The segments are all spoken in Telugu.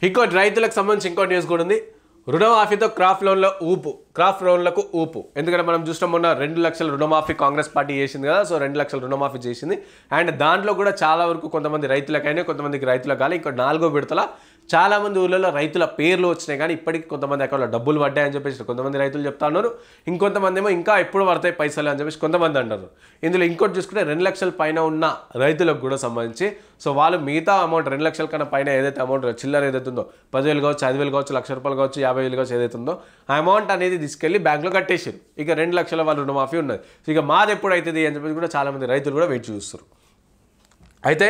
ఇంకో రైతులకు సంబంధించి ఇంకో న్యూస్ కూడా ఉంది. రుణమాఫీతో క్రాప్ లోన్లకు ఊపు. ఎందుకంటే మనం చూసినాం మొన్న 2 లక్షల రుణమాఫీ కాంగ్రెస్ పార్టీ చేసింది కదా. సో 2 లక్షల రుణమాఫీ చేసింది. అండ్ దాంట్లో కూడా చాలా వరకు కొంతమంది రైతులకైనా కొంతమందికి రైతులకు కాలే. ఇంకా 4వ విడతల చాలా మంది ఊళ్ళలో రైతుల పేర్లు వచ్చినాయి కానీ ఇప్పటికీ కొంతమంది అకౌంట్లో డబ్బులు పడ్డాయని చెప్పేసి కొంతమంది రైతులు చెప్తా ఉన్నారు. ఇంకొంతమంది ఏమో ఇంకా ఎప్పుడు పడతాయి పైసలు అని చెప్పేసి కొంతమంది అంటారు. ఇందులో ఇంకోటి చూసుకుంటే 2 లక్షల పైన ఉన్న రైతులకు కూడా సంబంధించి సో వాళ్ళు మిగతా అమౌంట్ 2 లక్షల కన్నా పైన ఏదైతే అమౌంట్ చిల్లర ఏదైతే ఉందో 10,000 కావచ్చు, 5,000 కావచ్చు, ₹1,00,000 కావచ్చు, 50,000 కావచ్చు ఏదైతే ఉందో ఆ అమౌంట్ అనేది తీసుకెళ్లి బ్యాంకులో కట్టేసారు. ఇక 2 లక్షల వాళ్ళు రుణమాఫీ ఉన్నది. ఇక మాది ఎప్పుడు అవుతుంది అని చెప్పేసి కూడా చాలామంది రైతులు కూడా వెయిట్ చూస్తారు. అయితే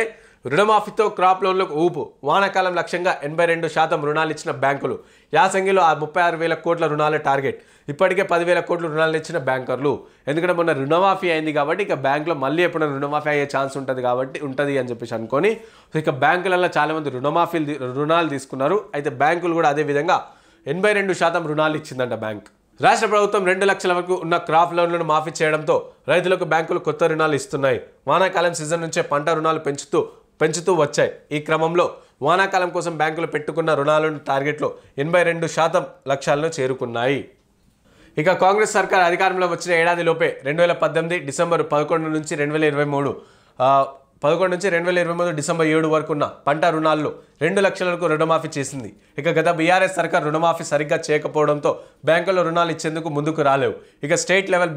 రుణమాఫీతో క్రాప్ లోన్లకు ఊపు. వానాకాలం లక్ష్యంగా 82% రుణాలు ఇచ్చిన బ్యాంకులు. యాసంగిలో 36,000 కోట్ల రుణాల టార్గెట్. ఇప్పటికే 10,000 కోట్ల రుణాలు ఇచ్చిన బ్యాంకర్లు. ఎందుకంటే మొన్న రుణమాఫీ అయింది కాబట్టి ఇక బ్యాంకులో మళ్ళీ ఎప్పుడైనా రుణమాఫీ అయ్యే ఛాన్స్ ఉంటుంది అని చెప్పేసి అనుకొని ఇక బ్యాంకులలో చాలామంది రుణాలు తీసుకున్నారు. అయితే బ్యాంకులు కూడా అదేవిధంగా 82% రుణాలు ఇచ్చిందంట బ్యాంక్. రాష్ట్ర ప్రభుత్వం 2 లక్షల వరకు ఉన్న క్రాప్ లోన్లను మాఫీ చేయడంతో రైతులకు బ్యాంకులు కొత్త రుణాలు ఇస్తున్నాయి. వానాకాలం సీజన్ నుంచే పంట రుణాలు పెంచుతూ వచ్చాయి. ఈ క్రమంలో వానాకాలం కోసం బ్యాంకులు పెట్టుకున్న రుణాలను టార్గెట్లో 82% లక్ష్యాలను చేరుకున్నాయి. ఇక కాంగ్రెస్ సర్కార్ అధికారంలో వచ్చిన ఏడాదిలోపే 2018 డిసెంబర్ 11 నుంచి 2023 డిసెంబర్ 7 వరకు ఉన్న పంట రుణాల్లో 2 లక్షల వరకు రుణమాఫీ చేసింది. ఇక గత బీఆర్ఎస్ సర్కార్ రుణమాఫీ సరిగ్గా చేయకపోవడంతో బ్యాంకుల్లో రుణాలు ఇచ్చేందుకు ముందుకు రాలేవు. ఇక స్టేట్ లెవెల్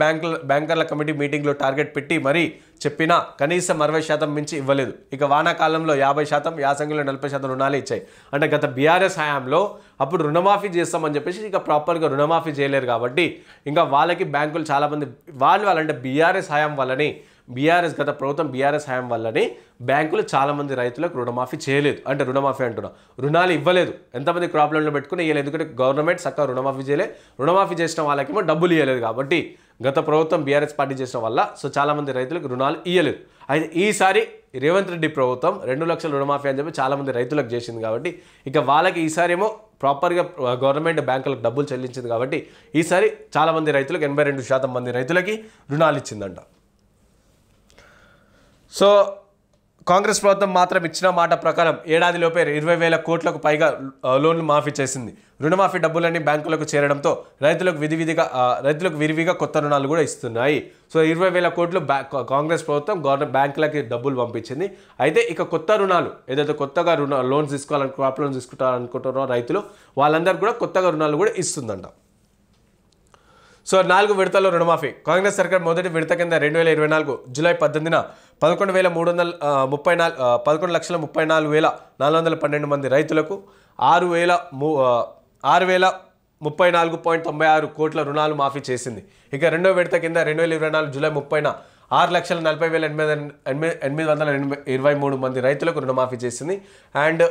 బ్యాంకర్ల కమిటీ మీటింగ్లో టార్గెట్ పెట్టి మరీ చెప్పినా కనీసం 60% మించి ఇవ్వలేదు. ఇక వానాకాలంలో 50%, యాసంగిలో 40% రుణాలు ఇచ్చాయి. అంటే గత బీఆర్ఎస్ హయాంలో అప్పుడు రుణమాఫీ చేస్తామని చెప్పేసి ఇక ప్రాపర్గా రుణమాఫీ చేయలేరు కాబట్టి ఇంకా వాళ్ళకి బ్యాంకులు చాలామంది వాళ్ళంటే గత ప్రభుత్వం బీఆర్ఎస్ హయాం వల్లనే బ్యాంకులు చాలామంది రైతులకు రుణమాఫీ చేయలేదు. అంటే రుణాలు ఇవ్వలేదు. ఎంతమంది క్రాప్ లోన్లు పెట్టుకుని ఇవ్వలేదు. ఎందుకంటే గవర్నమెంట్ చక్కగా రుణమాఫీ చేయలేదు. రుణమాఫీ చేసిన వాళ్ళకేమో డబ్బులు ఇవ్వలేదు కాబట్టి గత ప్రభుత్వం బీఆర్ఎస్ పార్టీ చేసిన వల్ల సో చాలామంది రైతులకు రుణాలు ఇవ్వలేదు. అయితే ఈసారి రేవంత్ రెడ్డి ప్రభుత్వం 2 లక్షల రుణమాఫీ అని చెప్పి చాలామంది రైతులకు చేసింది కాబట్టి ఇక వాళ్ళకి ఈసారి ఏమో ప్రాపర్గా గవర్నమెంట్ బ్యాంకులకు డబ్బులు చెల్లించింది కాబట్టి ఈసారి చాలామంది రైతులకు 82% మంది రైతులకి రుణాలు ఇచ్చిందంట. సో కాంగ్రెస్ ప్రభుత్వం మాత్రం ఇచ్చిన మాట ప్రకారం ఏడాదిలోపే 20,000 కోట్లకు పైగా లోన్లు మాఫీ చేసింది. రుణమాఫీ డబ్బులన్నీ బ్యాంకులకు చేరడంతో రైతులకు విరివిగా కొత్త రుణాలు కూడా ఇస్తున్నాయి. సో 20,000 కోట్లు కాంగ్రెస్ ప్రభుత్వం బ్యాంకులకి డబ్బులు పంపించింది. అయితే ఇక కొత్త రుణాలు ఏదైతే కొత్తగా లోన్స్ క్రాప్ లోన్స్ తీసుకుంటారనుకుంటారో రైతులు వాళ్ళందరికీ కూడా కొత్తగా రుణాలు కూడా ఇస్తుందంట. సో 4 విడతల్లో రుణమాఫీ. కాంగ్రెస్ సర్కార్ మొదటి విడత కింద 2024 జూలై 18న 11,34,412 మంది రైతులకు 6,034.96 కోట్ల రుణాలు మాఫీ చేసింది. ఇక రెండో విడత కింద 2024 జూలై 30న 6,40,823 మంది రైతులకు రుణమాఫీ చేసింది. అండ్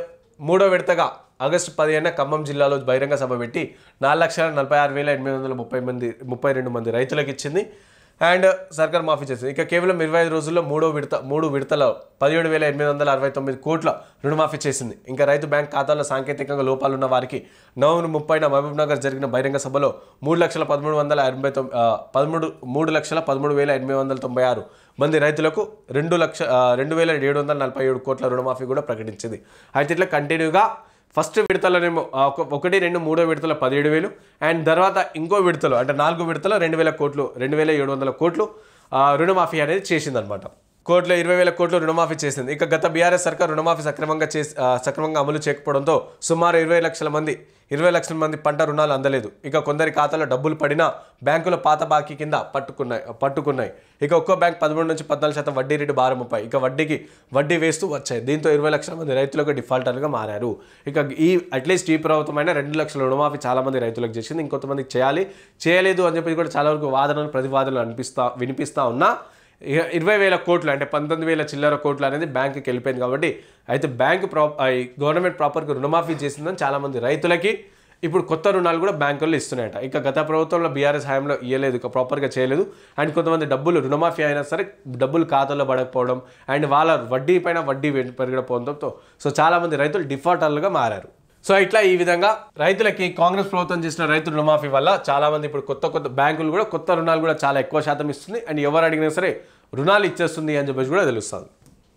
మూడో విడతగా ఆగస్టు 15న ఖమ్మం జిల్లాలో బహిరంగ సభ పెట్టి 4,46,832 మంది రైతులకు ఇచ్చింది. అండ్ సర్కార్ మాఫీ చేసింది. ఇక కేవలం 25 రోజుల్లో మూడు విడతలో 17,869 కోట్ల రుణమాఫీ చేసింది. ఇంకా రైతు బ్యాంక్ ఖాతాల్లో సాంకేతికంగా లోపాలున్న వారికి నవంబర్ 30న మహబూబ్నగర్ జరిగిన బహిరంగ సభలో 3,13,896 మంది రైతులకు 2,747 కోట్ల రుణమాఫీ కూడా ప్రకటించింది. అయితే ఇట్లా కంటిన్యూగా ఫస్ట్ విడతలోనేమో 1, 2, 3 విడతలో 17,000 అండ్ తర్వాత ఇంకో విడతలో అంటే 4 విడతలో 2,700 కోట్లు రుణమాఫీ అనేది చేసిందనమాట. 20,000 కోట్లు రుణమాఫీ చేసింది. ఇక గత బీఆర్ఎస్ సర్కార్ రుణమాఫీ సక్రమంగా అమలు చేయకపోవడంతో సుమారు 20 లక్షల మంది పంట రుణాలు అందలేదు. ఇక కొందరి ఖాతాలో డబ్బులు పడినా బ్యాంకుల పాత బాకీ కింద పట్టుకున్నాయి. ఇక ఒక్కో బ్యాంక్ 13 నుంచి 14% వడ్డీ రేటు భారముపై ఇక వడ్డీ వేస్తూ వచ్చాయి. దీంతో 20 లక్షల మంది రైతులకు డిఫాల్టర్గా మారారు. ఇక అట్లీస్ట్ ఈ ప్రభుత్వమైన 2 లక్షల రుణమాఫీ చాలా మంది రైతులకు చేసింది. ఇంకొంతమందికి చేయలేదు అని చెప్పి కూడా చాలా వరకు ప్రతివాదనలు వినిపిస్తా ఉన్నా 20,000 కోట్లు అంటే 19,000 చిల్లర కోట్లు అనేది బ్యాంకుకి వెళ్ళిపోయింది కాబట్టి అయితే గవర్నమెంట్ ప్రాపర్గా రుణమాఫీ చేసిందని చాలామంది రైతులకి ఇప్పుడు కొత్త రుణాలు కూడా బ్యాంకుల్లో ఇస్తున్నాయట. ఇక గత ప్రభుత్వంలో బీఆర్ఎస్ హయాంలో ఇవ్వలేదు, ఇక ప్రాపర్గా చేయలేదు. అండ్ కొంతమంది డబ్బులు రుణమాఫీ అయినా సరే డబ్బులు ఖాతాలో పడకపోవడం అండ్ వాళ్ళ వడ్డీ పైన వడ్డీ పెరగకపోవడంతో సో చాలామంది రైతులు డిఫాల్టర్లుగా మారారు. సో ఇట్లా ఈ విధంగా రైతులకి కాంగ్రెస్ ప్రభుత్వం చేసిన రైతు రుణమాఫీ వల్ల చాలామంది ఇప్పుడు కొత్త బ్యాంకులు కూడా కొత్త రుణాలు కూడా చాలా ఎక్కువ శాతం ఇస్తుంది. అండ్ ఎవరు అడిగినా సరే రుణాలు ఇచ్చేస్తుంది అని చెప్పేసి కూడా తెలుస్తుంది.